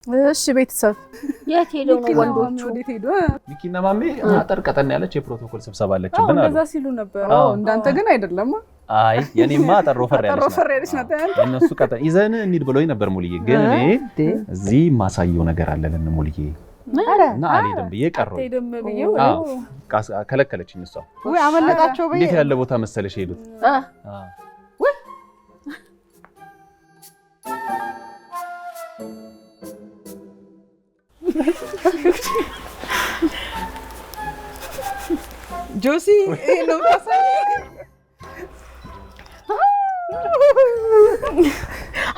እሺ ቤተሰብ የት ሄደው ነው ወንዶቹ? ወዴት ሄዱ? ሚኪና ማሜ አጠር ቀጠን ያለች የፕሮቶኮል ስብሰባ አለችብን አሉ። እንደዛ ሲሉ ነበር። እንዳንተ ግን አይደለም። አይ የኔማ አጠር ወፈር ያለች ናት። እነሱ ቀጠን ይዘን እንሂድ ብሎኝ ነበር ሙልዬ። ግን እኔ እዚህ ማሳየው ነገር አለ ለነ ሙልዬ እና አልሄድም ብዬ ቀረሁ። አትሄድም ብዬው ከለከለችኝ እሷ። ወይ አመለጣቸው በይ። እንዴት ያለ ቦታ መሰለሽ ሄዱት? ወይ ጆሲ ነው ታሳይ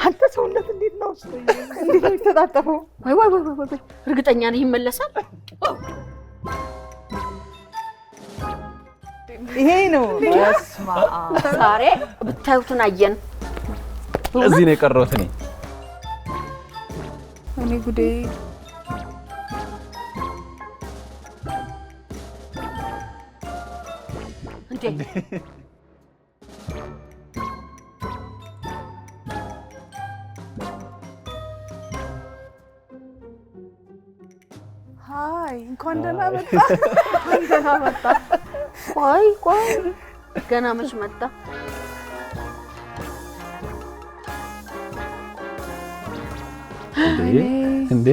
አንተ ሰውነት እንዴት ነው ተጣጣፈው? ወይ እርግጠኛ ነኝ ይመለሳል። ይሄ ነው በስማ ዛሬ ብታዩትን አየን። እዚህ ነው የቀረሁት እኔ ጉዴ እንዴ ሃይ እንኳን ደህና መጣ። ቆይ ገና መች መጣ? እንዴ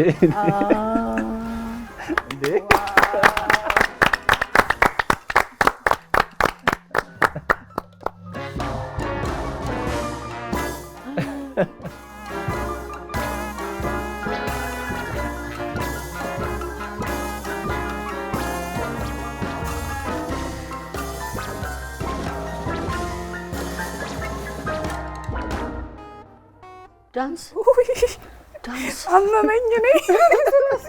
ዳንስ አመመኝ እኔ ተመለሰ።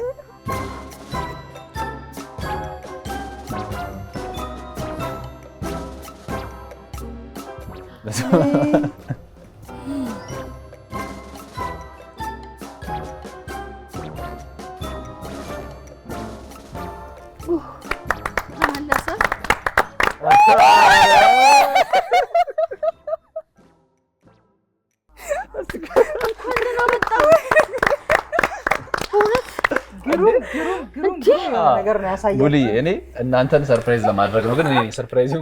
ነገር ነው ያሳየው። ሙልዬ እኔ እናንተን ሰርፕራይዝ ለማድረግ ነው። ግን እኔ ሰርፕራይዝ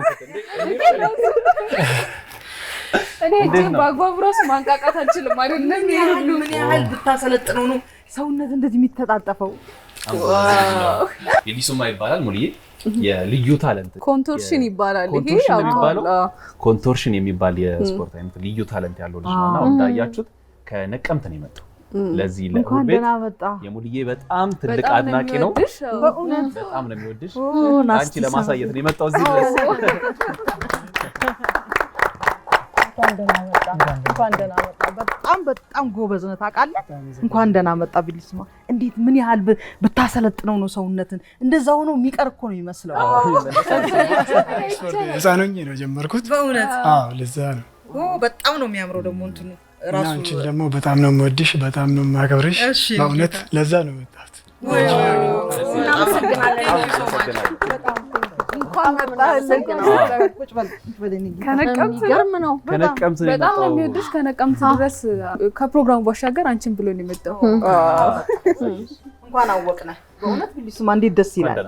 እኔ እጄ በአግባቡ ራሱ ማንቃቃት አልችልም አይደለም። ይሄሉ ምን ያህል ብታሰለጥነው ነው ሰውነት እንደዚህ የሚተጣጠፈው? የሊሱማ ይባላል ሙልዬ። የልዩ ታለንት ኮንቶርሽን ይባላል። ይሄ ኮንቶርሽን የሚባል የስፖርት አይነት ልዩ ታለንት ያለው ልጅ ነውና እንዳያችሁት ከነቀምት ነው የመጣው። ለዚህ ለሁቤት የሙልዬ በጣም ትልቅ አድናቂ ነው። በእውነት በጣም ነው የሚወድሽ። አንቺ ለማሳየት ነው የመጣው እዚህ ድረስ። እንኳን ደህና መጣ። በጣም ጎበዝ ነው ታውቃለህ። እንኳን ደህና መጣ ቢልስማ። እንዴት ምን ያህል ብታሰለጥነው ነው ሰውነትን እንደዛ ሆኖ የሚቀር እኮ ነው የሚመስለው። ህፃን ሆኜ ነው ጀመርኩት። በእውነት ለዛ ነው። በጣም ነው የሚያምረው ደግሞ እንትኑ ራሱ። አንቺን ደግሞ በጣም ነው የምወድሽ፣ በጣም ነው የማከብርሽ። በእውነት ለዛ ነው የመጣሁት። ከነቀምት ነው በጣም የሚወድሽ። ከነቀምት ድረስ ከፕሮግራሙ ባሻገር አንቺን ብሎ ነው የመጣው። እንኳን አወቅነ። በእውነት ቢልሱማ እንዴት ደስ ይላል።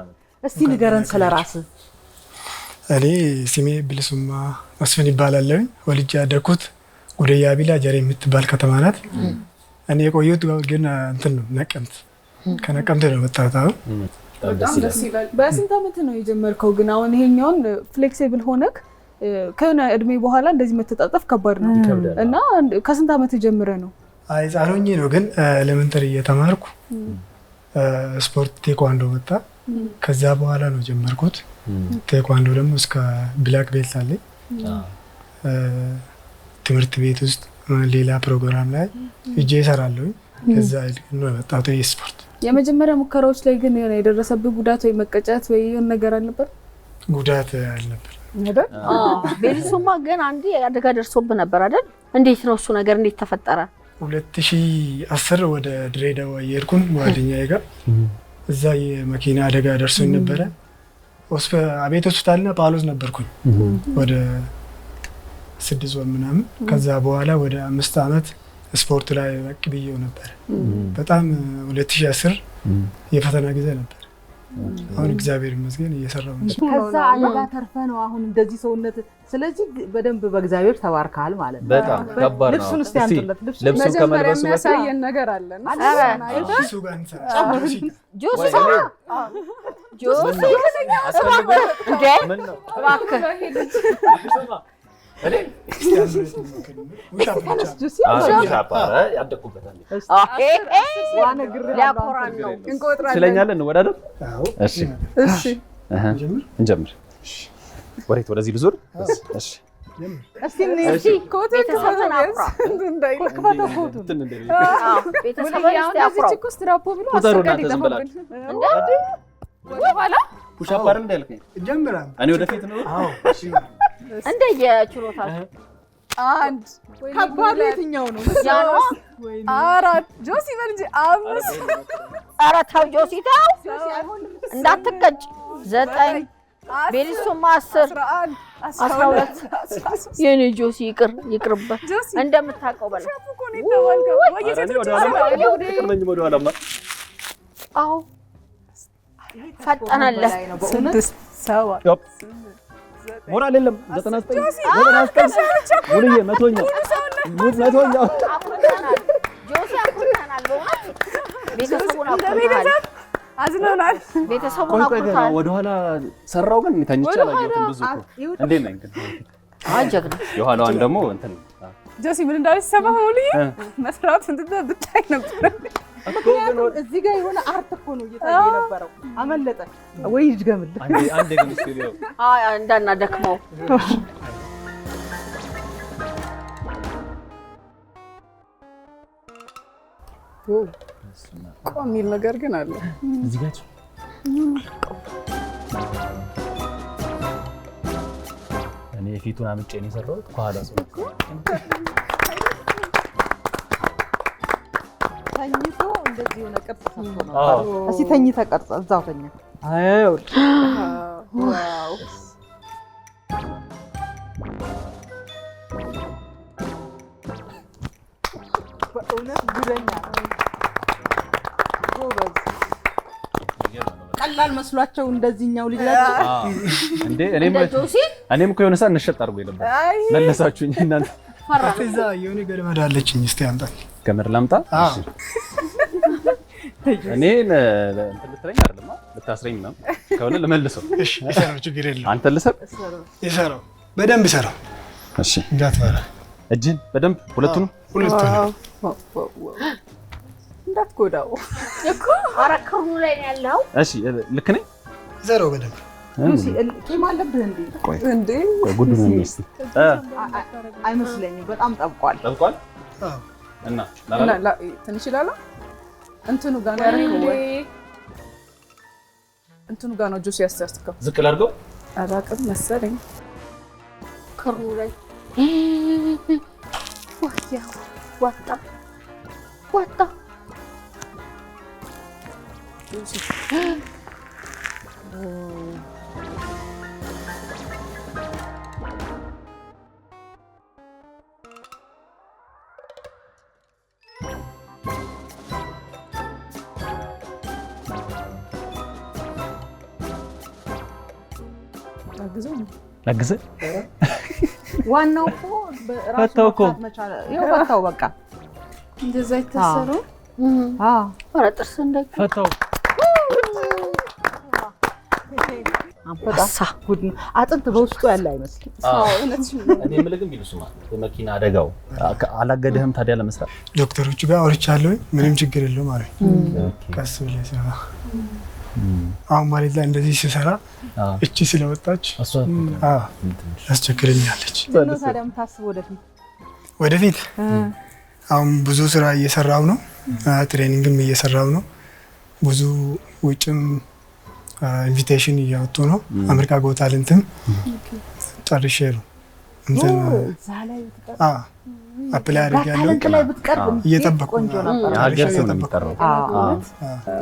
እስቲ ንገረን ስለራስህ። እኔ ስሜ ቢልሱማ መስፍን ይባላል። ወልጄ ያደግኩት ጉደያ ቢላ ጀሬ የምትባል ከተማ ናት። እኔ የቆየሁት ግን እንትን ነው ነቀምት። ከነቀምት ነው የመጣሁት። በጣም ደስ ይላል። በስንት ዓመት ነው የጀመርከው? ግን አሁን ይሄኛውን ፍሌክሲብል ሆነክ ከሆነ እድሜ በኋላ እንደዚህ መተጣጠፍ ከባድ ነው እና ከስንት ዓመት ጀምረ ነው? አይ ህፃን ሆኜ ነው። ግን ኤሌመንተሪ እየተማርኩ ስፖርት ቴኳንዶ መጣ። ከዛ በኋላ ነው ጀመርኩት። ቴኳንዶ ደግሞ እስከ ብላክ ቤልት አለኝ። ትምህርት ቤት ውስጥ ሌላ ፕሮግራም ላይ እጄ እሰራለሁ። ከዛ ነው የመጣሁት ስፖርት። የመጀመሪያ ሙከራዎች ላይ ግን የደረሰብህ ጉዳት ወይ መቀጨት ወይ የሆነ ነገር አልነበር? ጉዳት አልነበር። ቢልሱማ ግን አንዴ አደጋ ደርሶብህ ነበር አይደል? እንዴት ነው እሱ ነገር እንዴት ተፈጠረ? 2010 ወደ ድሬዳዋ የሄድኩኝ ጓደኛዬ ጋር እዛ የመኪና አደጋ ደርሶኝ ነበረ። አቤት ሆስፒታልና ጳውሎስ ነበርኩኝ ወደ 6 ወር ምናምን። ከዛ በኋላ ወደ 5 ዓመት ስፖርት ላይ በቂ ብዬው ነበር። በጣም 2010 የፈተና ጊዜ ነበር። አሁን እግዚአብሔር ይመስገን እየሰራው ነው። ከዛ አደጋ ተርፈ ነው አሁን እንደዚህ ሰውነት። ስለዚህ በደንብ በእግዚአብሔር ተባርካል ማለት ነው። በጣም ከባድ ነው። ልብሱን እስቲ አንጥለት። ልብሱን ከመልበሱ የሚያሳየን ነገር አለና እሱ ጋር እንሰራ ጆሲ ምን ነው እባክህ ሊያኮራን ነው። ስለኛለን እንወዳደር። እሺ እንጀምር። ወዴት? ወደዚህ ልዙር። እሺ እስቲ ቤተሰብን አኩራ። ቤተሰብን እስቲ አኩራ። ፑሽ-አፕ አይደል እንዳልከኝ ጀምራ። እኔ ወደፊት ነው። እንደየችሎታችሁ አንድ ከባድ የትኛው ነው? ያኗ አራት ጆሲ በል እንጂ አምስት ኧረ ተው ጆሲ ተው እንዳትቀጭ። 9 ቤሊሱማ 10 12 የኔ ጆሲ ይቅርበት እንደምታውቀው በለ። አዎ ፈጠነልህ። 6 7 ሞራል የለም። 99 ሙሉዬ መቶኛ ጆሲ አኩርተናል። በእውነት ቤተሰቡን አኩርተናል። አዝነናል። ቤተሰቡን አኩርተናል። ወደኋላ ሰራው ግን ተኝቼ አላየሁትም። ብዙ እኮ እንዴት ነኝ ግን ጀግና። የኋላዋን ደግሞ እንትን ጆሲ ምን እንዳለች ሰማህ? ሙሉዬ መስራት እንትን ብታይ ነበር። እዚህ ጋር የሆነ አርት እኮ ነው እየታየ የነበረው። አመለጠ ወይ ይድገምልህ። አንዴ ግን ስቱዲዮ እንዳናደክመው። ቆም የሚል ነገር ግን አለ እዚህ ጋር። እኔ ፊቱን አምጬ ነው የሰራሁት ከኋላ ሰው ተኝቶ እንደዚህ የሆነ ቅርጽ ሰጥቶ ነው። እስኪ ተኝተህ ቀርጸ እዛው ተኛ። አዎ ዋው በእውነት ጉደኛ ጎበዝ። ቀላል መስሏቸው እንደዚህኛው ልጅ ናቸው እንዴ? እኔም እኮ የሆነ ሰዓት እንሸጥ አድርጎኝ ነበር። መለሳችሁኝ እናንተ። እዛ የሆነ ገመድ አለችኝ። እስቲ አምጣት። ገመድ ላምጣ? እሺ እኔ እንትን ልትለኝ አይደለም ልታስረኝ ነው ከሆነ ልመልሰው። እሺ ይሰራው፣ ችግር የለም። አንተ ልሰብ ይሰራው፣ በደንብ ይሰራው። እሺ እንዳትፈራ፣ እጅን በደንብ ሁለቱንም እንዳትጎዳው እኮ። ኧረ ክሩ ላይ ነው ያለው። እሺ ልክ ነኝ። ይሰራው በደንብ። ኬም አለብህ እንዴ? እንዴ ጉዱ ነው ሚስት አይመስለኝም። በጣም ጠብቋል። ጠብቋል። እና ትንሽ ይላል። እንትኑ ጋር ነው እንትኑ ጋር ነው ጁስ ያስተርከው። ዝቅ ላድርገው። አራቅም መሰለኝ ክሩ ላይ ወጣ ላግዘህ። ዋናው እኮ በራሱ መፍታት መቻል። ይኸው ፈታው በቃ እንደዛ ይታሰሩ። ኧረ ጥርስ ፈታው። አንፈጣ ጉድ ነው። አጥንት በውስጡ ያለ አይመስልም። እኔ የምልህ ግን ቢሉስማ የመኪና አደጋው አላገደህም ታዲያ ለመስራት? ዶክተሮቹ ጋር አውርቻለሁ። ምንም ችግር የለውም አሉኝ። ቀስ ብለህ ስራ። አሁን ማለት ላይ እንደዚህ ሲሰራ እቺ ስለወጣች አስቸግረኛለች። ነው ታዲያ የምታስበው ወደፊት? አሁን ብዙ ስራ እየሰራው ነው። ትሬኒንግም እየሰራው ነው። ብዙ ውጭም ኢንቪቴሽን እያወጡ ነው። አሜሪካ ጎት ታለንትም ጨርሼ ነው እንትን አፕላይ አድርጌያለሁ። ታለንት ላይ ብትቀርብ እየጠበቁ ቆንጆ ነበር። ሀገር ስም የሚጠራው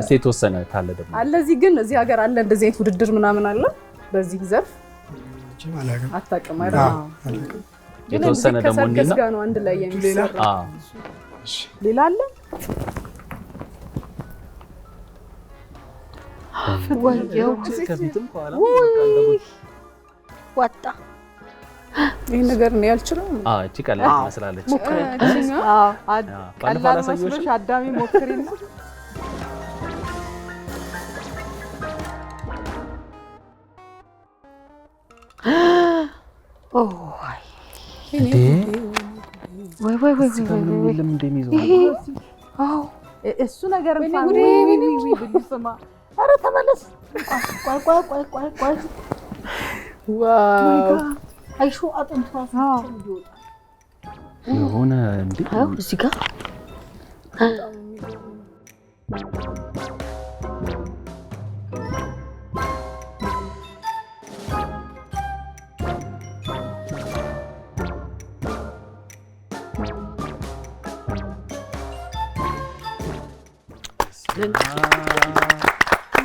እስኪ የተወሰነ ካለ ደግሞ አለ። እዚህ ግን እዚህ ሀገር አለ እንደዚህ አይነት ውድድር ምናምን አለ በዚህ ዘርፍ አታውቅም አይደል? የተወሰነ ደግሞ እንዴና ጋር ነው አንድ ላይ የሚሰራ ሌላ አለ? ወየው ከፊትም ከኋላ ወጣ። ይሄን ነገር ነው ያልችለው። እቺ ቀላል ትመስላለች። ቀላል መስሎሽ አዳሚ ሞክሪና እሱ ነገር እንኳን ስማ፣ ኧረ ተመለስ። ቆይ ዋው አይሾ አጥንቷ የሆነ እንዴ እዚህ ጋር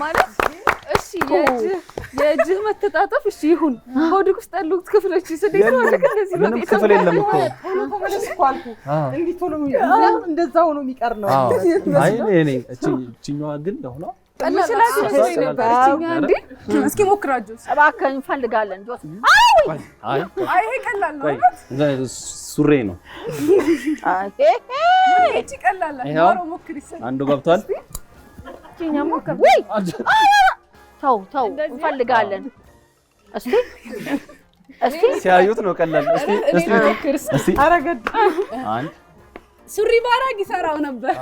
ማለት እሺ የእጅህ መተጣጠፍ እሺ ይሁን። ሆድክ ውስጥ ያሉት ክፍሎች ስለዚህ ነው እንደዚህ ነው። ምንም ክፍል የለም እኮ ተመለስ እኮ አልኩህ። እንዲህ ቶሎ እንደዛ ሆኖ የሚቀር ነው። አይ እኔ እቺኛዋ ግን ለሆነ ቀላል ነበር። እቺኛ እንዴ እስኪ ሞክራችሁ እባክህ እንፈልጋለን ጆስ። አይ ይሄ ቀላል ነው። ሱሬ ነው። እቺ ቀላል ነው። ሞክሪ። አንዱ ገብቷል። እቺኛ ሞክር። ወይ ተው እንፈልጋለን። እስቲ ሲያዩት ነው ቀላል። እስቲ አረገድ አንድ ሱሪ ባራግ ይሰራው ነበር።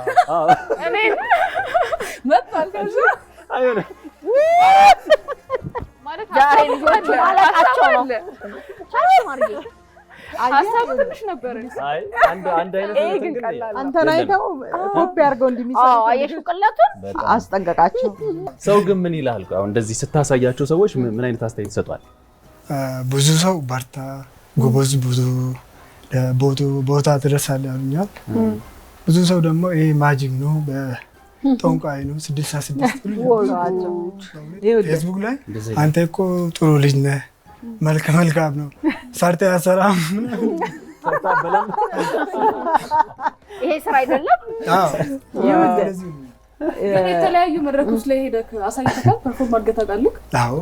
እኔ መጣል ከዛ አይሆነ ማለት ዛሬ ልጆቹ ማለቃቸው ነው። ማርጌ ሀሳቡ ትንሽ ነበር። አይ አንድ አይነት ነው ግን አንተን አይተው ኮፒ አድርገው እንደሚሰሩ አየሽው ቅለቱን አስጠንቀቃቸው። ሰው ግን ምን ይላል? አሁን እንደዚህ ስታሳያቸው ሰዎች ምን አይነት አስተያየት ይሰጧል? ብዙ ሰው በርታ፣ ጎበዝ፣ ብዙ ቦታ ትደርሳለህ ያሉኛል። ብዙ ሰው ደግሞ ይሄ ማጂክ ነው፣ በጠንቋይ ነው 66 ፌስቡክ ላይ አንተ እኮ ጥሩ ልጅ ነህ፣ መልካም ነው፣ ሰርተህ ያሰራም ይሄ ስራ አይደለም። የተለያዩ መድረኮች ላይ ሄደህ አሳይተሃል? ፐርፎርም አድርገህ ታውቃለህ? አዎ።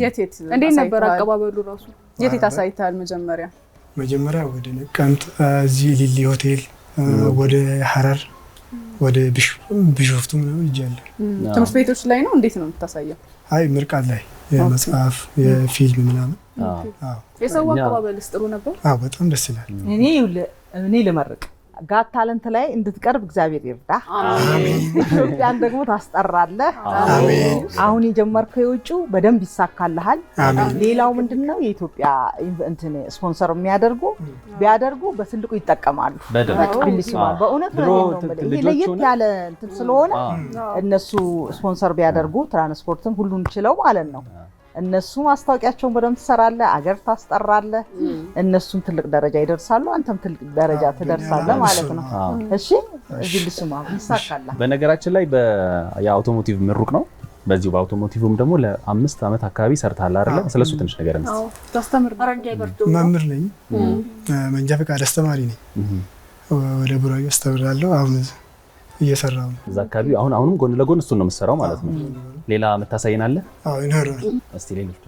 የት እንዴት ነበር አቀባበሉ ራሱ? የት አሳይተሃል? መጀመሪያ ወደ ነቀምት፣ እዚህ ሊሊ ሆቴል፣ ወደ ሐረር፣ ወደ ቢሾፍቱ ምናምን ሄጃለሁ። ትምህርት ቤቶች ላይ ነው? እንዴት ነው የምታሳየው? አይ ምርቃት ላይ የመጽሐፍ የፊልም ምናምን። የሰው አቀባበልስ ጥሩ ነበር? አዎ በጣም ደስ ይላል። እኔ ልመርቅ ጋት ታለንት ላይ እንድትቀርብ እግዚአብሔር ይርዳ። አሜን። ኢትዮጵያን ደግሞ ታስጠራለህ። አሜን። አሁን የጀመርከው የውጭው በደንብ ይሳካልሃል። አሜን። ሌላው ምንድነው የኢትዮጵያ እንትን ስፖንሰር ቢያደርጉ በትልቁ ይጠቀማሉ። ቢልስማን በእውነት ነው ማለት ይሄ ለየት ያለ እንትን ስለሆነ እነሱ ስፖንሰር ቢያደርጉ ትራንስፖርትን ሁሉን ችለው ማለት ነው። እነሱ ማስታወቂያቸውን በደንብ ትሰራለህ፣ አገር ታስጠራለህ፣ እነሱም ትልቅ ደረጃ ይደርሳሉ፣ አንተም ትልቅ ደረጃ ትደርሳለህ ማለት ነው። እሺ እዚህ ልስማ ይሳካልህ። በነገራችን ላይ የአውቶሞቲቭ ምሩቅ ነው። በዚሁ በአውቶሞቲቭም ደግሞ ለ5 ዓመት አካባቢ ሰርታል አይደል? ስለሱ ትንሽ ነገር እንስ ታስተምር መምህር ነኝ፣ መንጃ ፈቃድ አስተማሪ ነኝ። ወደ ቡራዩ አስተምራለሁ። አሁን እየሰራው ነው እዛ አካባቢ። አሁንም ጎን ለጎን እሱን ነው የምትሰራው ማለት ነው። ሌላ መታሳይን አለ? አዎ ይኖራል። እስቲ ሌሎች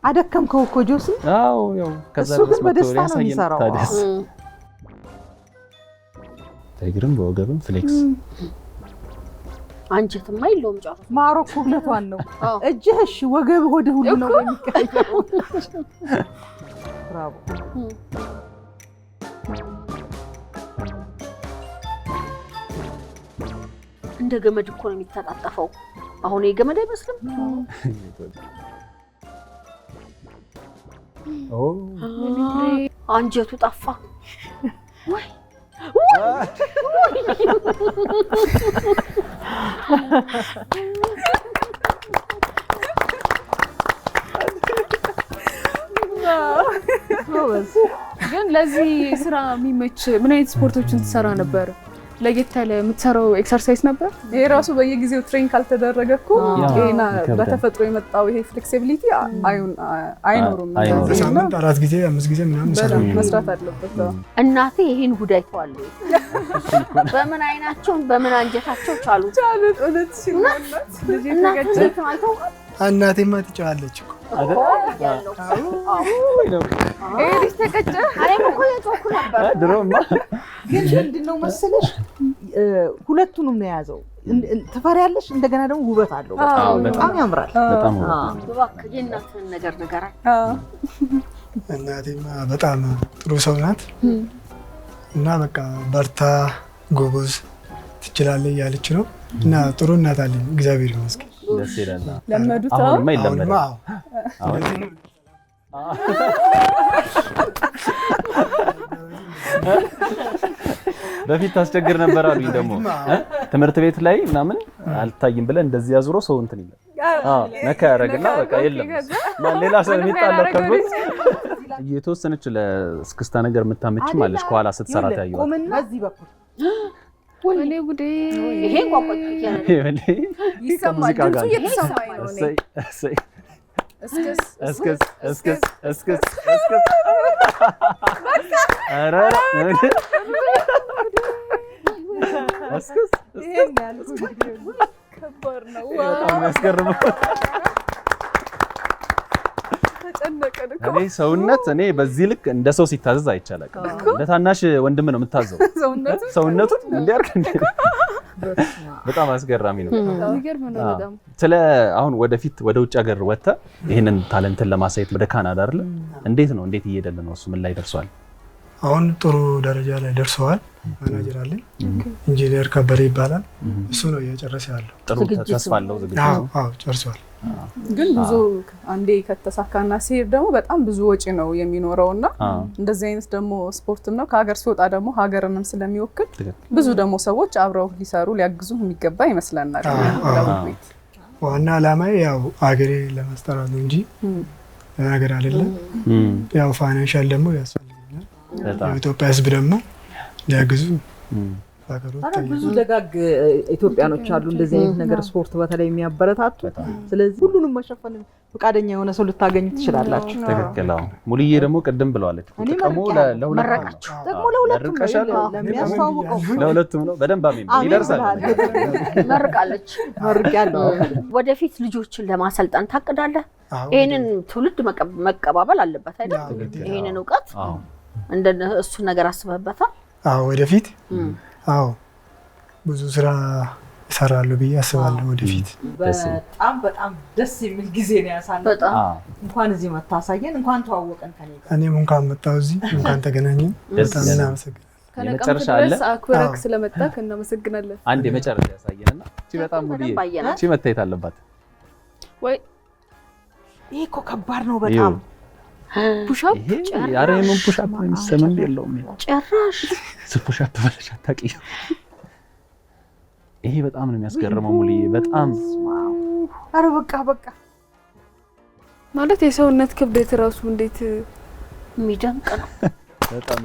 አደከምከው እኮ ጆሲ። አዎ ያው ከዛ ድረስ በደስታ ነው የሚሰራው። በእግርም በወገብም ፍሌክስ አንጀትማ የለውም ጫፍ ማሮኮ ሁለቷን ነው እጅህ። እሺ ወገብ ሆድ ሁሉ ነው የሚቀየረው። ብራቮ። እንደ ገመድ እኮ ነው የሚተጣጠፈው። አሁን የገመድ አይመስልም? አንጀቱ ጠፋ ወይ? ግን ለዚህ ስራ የሚመች ምን አይነት ስፖርቶችን ትሰራ ነበር? ለየት ያለ የምትሰራው ኤክሰርሳይዝ ነበር? ይሄ ራሱ በየጊዜው ትሬን ካልተደረገ እኮ ይሄና በተፈጥሮ የመጣው ይሄ ፍሌክሲቢሊቲ አይኖርም። በሳምንት 4 ጊዜ 5 ጊዜ ምናምን መስራት አለበት። እናቴ ይሄን ጉዳይ ተዋል በምን አይናቸው በምን አንጀታቸው ቻሉት? እውነት ሲሆንለት ልጅ ተገጨ እናቴማ ትጫዋለች እኮ አይደል? ልጅ ተቀጨ። እኔም እኮ የጮኩ ነበር ድሮማ። ግን ምንድነው መሰለሽ ሁለቱንም ነው የያዘው። ትፈሪያለሽ፣ እንደገና ደግሞ ውበት አለው። በጣም ያምራል። በጣም እባክህ የእናትህን ነገር ንገረኝ። እናቴማ በጣም ጥሩ ሰው ናት እና በቃ በርታ ጎበዝ ትችላለህ እያለች ነው እና ጥሩ እናት አለኝ እግዚአብሔር ይመስገን። ደስ ይላል። ለመዱት አሁንማ ይለመዳል። በፊት ታስቸግር ነበር አሉኝ። ደግሞ ትምህርት ቤት ላይ ምናምን አልታይም ብለህ እንደዚህ ያዙሮ ሰው እንትን ይላል። ነካ ያደርግና በቃ የለም ማን ሌላ ሰው የሚጣለው ከጎን እየተወሰነች ለስክስታ ነገር የምታመች ማለሽ ከኋላ ስትሰራ ታየው። ቆምና በዚህ በኩል ወኔ ጉዴ ይሄ ቋቋት ይያለ ይሰማል። ድምፁ እየተሰማኝ ነው። እሰይ እስክስ እስክስ እስክስ እስክስ እስክስ ኧረ እስክስ ይሄን ያሉት ከባድ ነው። በጣም ያስገርመው። ተጨነቀን እኮ እኔ ሰውነት እኔ በዚህ ልክ እንደ ሰው ሲታዘዝ አይቻልም። እንደ ታናሽ ወንድም ነው የምታዘው። ሰውነቱን እንዲያርክ በጣም አስገራሚ ነው። ይገርም ነው በጣም። ስለ አሁን ወደፊት ወደ ውጭ ሀገር ወጥተህ ይሄንን ታለንትን ለማሳየት ወደ ካናዳ አይደል? እንዴት ነው እየሄደልህ ነው? እሱ ምን ላይ ደርሷል? አሁን ጥሩ ደረጃ ላይ ደርሰዋል። ማናጀር አለኝ ኢንጂነር ከበረ ይባላል። እሱ ነው እየጨረሰ ያለው። ጥሩ ተስፋ አለው ዝግጅት። አዎ ጨርሷል። ግን ብዙ አንዴ ከተሳካና ሲሄድ ደግሞ በጣም ብዙ ወጪ ነው የሚኖረውና እንደዚህ አይነት ደግሞ ስፖርትም ነው ከሀገር ሲወጣ ደግሞ ሀገርንም ስለሚወክል ብዙ ደግሞ ሰዎች አብረው ሊሰሩ ሊያግዙ የሚገባ ይመስለናል። ዋና ዓላማዬ ያው ሀገሬ ለማስጠራት ነው እንጂ ሀገር አይደለም። ያው ፋይናንሻል ደግሞ ያስፈልጋል። የኢትዮጵያ ሕዝብ ደግሞ ሊያግዙ ብዙ ደጋግ ኢትዮጵያኖች አሉ እንደዚህ አይነት ነገር ስፖርት በተለይ የሚያበረታቱ። ስለዚህ ሁሉንም መሸፈን ፈቃደኛ የሆነ ሰው ልታገኙ ትችላላችሁ። ትክክል። ሙሉዬ ደግሞ ቅድም ብለዋለች ጥቅሙ ለሁለታችሁ ደግሞ ለሁለቱም ነው ለሚያስተዋውቀው ለሁለቱም ነው። በደንብ አሜን ይደርሳል። መርቃለች መርቂያለሁ። ወደፊት ልጆችን ለማሰልጣን ታቅዳለህ? ይሄንን ትውልድ መቀባበል አለበት አይደል? ይሄንን ዕውቀት እንደ እሱ ነገር አስበህበታል? አዎ ወደፊት አዎ ብዙ ስራ ይሰራሉ ብዬ አስባለሁ። ወደፊት በጣም ደስ የሚል ጊዜ ነው ያሳለፈው። እንኳን እዚህ መታሳየን እንኳን ተዋወቀን ከኔ ጋር እኔም እንኳን መጣሁ እዚህ እንኳን ተገናኘን። በጣም እናመሰግናለን። ከነቀምት ድረስ አክብረክ ስለመጣክ እናመሰግናለን። አንድ የመጨረሻ ያሳየንና እቺ በጣም ሙሉ እቺ መታየት አለባት ወይ? ይሄ እኮ ከባድ ነው በጣም ፑሻፕ ያረምን ፑሻፕ ምንም የለውም ጭራሽ ፑሻፕ በለሽ አታውቂው። ይሄ በጣም ነው የሚያስገርመው ሙሉዬ በጣም አረ በቃ ማለት የሰውነት ክብደት ራሱ እንዴት የሚደንቅ ነው። በጣም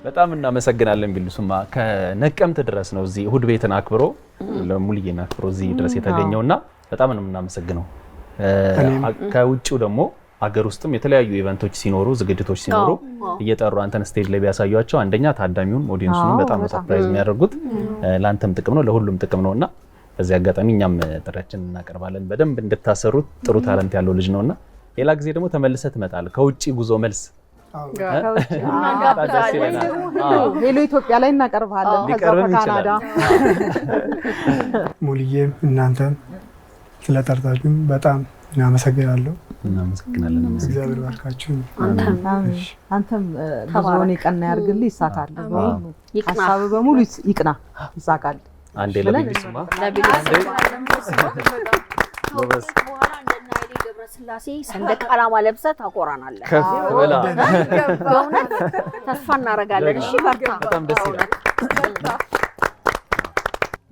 በጣም እናመሰግናለን ቢሉስማ። ከነቀምት ድረስ ነው እዚህ እሁድ ቤትን አክብሮ ለሙሉዬን አክብሮ እዚህ ድረስ የተገኘውና በጣም ነው እናመሰግነው። ከውጭው ደግሞ ሀገር ውስጥም የተለያዩ ኢቨንቶች ሲኖሩ ዝግጅቶች ሲኖሩ እየጠሩ አንተን ስቴጅ ላይ ቢያሳዩአቸው አንደኛ ታዳሚውን ኦዲየንሱን በጣም ሰርፕራይዝ የሚያደርጉት ላንተም ጥቅም ነው ለሁሉም ጥቅም ነውና በዚህ አጋጣሚ እኛም ጥረችን እናቀርባለን። በደንብ እንድታሰሩት ጥሩ ታለንት ያለው ልጅ ነውና ሌላ ጊዜ ደግሞ ተመልሰህ ትመጣለህ ከውጪ ጉዞ መልስ ሄሎ ኢትዮጵያ ላይ እናቀርባለን። ከዛ ከካናዳ ሙሉዬም እናንተም ስለጠርታችሁም በጣም እናመሰግናለሁ። እናመሰግናለን። እግዚአብሔር ባርካችሁ። አንተም ብዙውን ይቀና ያርግልህ ይሳካል። ሀሳብ በሙሉ ይቅና ይሳካል። አንዴ ለቢቢስማ ጎበዝ በኋላ እንደና ኃይሌ ገብረስላሴ ሰንደቅ ዓላማ ለብሰህ ታቆራናለህ። ከፍ ብላ በእውነት ተስፋ እናደርጋለን። እሺ በርታ። በጣም ደስ ይላል።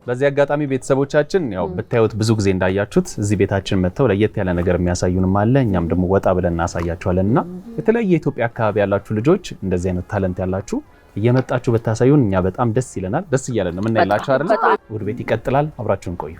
በዚህ አጋጣሚ ቤተሰቦቻችን ያው ብታዩት ብዙ ጊዜ እንዳያችሁት እዚህ ቤታችን መጥተው ለየት ያለ ነገር የሚያሳዩንም አለ። እኛም ደግሞ ወጣ ብለን እናሳያችኋለንና የተለያየ የኢትዮጵያ አካባቢ ያላችሁ ልጆች እንደዚህ አይነት ታለንት ያላችሁ እየመጣችሁ በታሳዩን እኛ በጣም ደስ ይለናል። ደስ እያለን ነው የምናይላችሁ አይደል? እሑድ ቤት ይቀጥላል። አብራችሁን ቆዩ።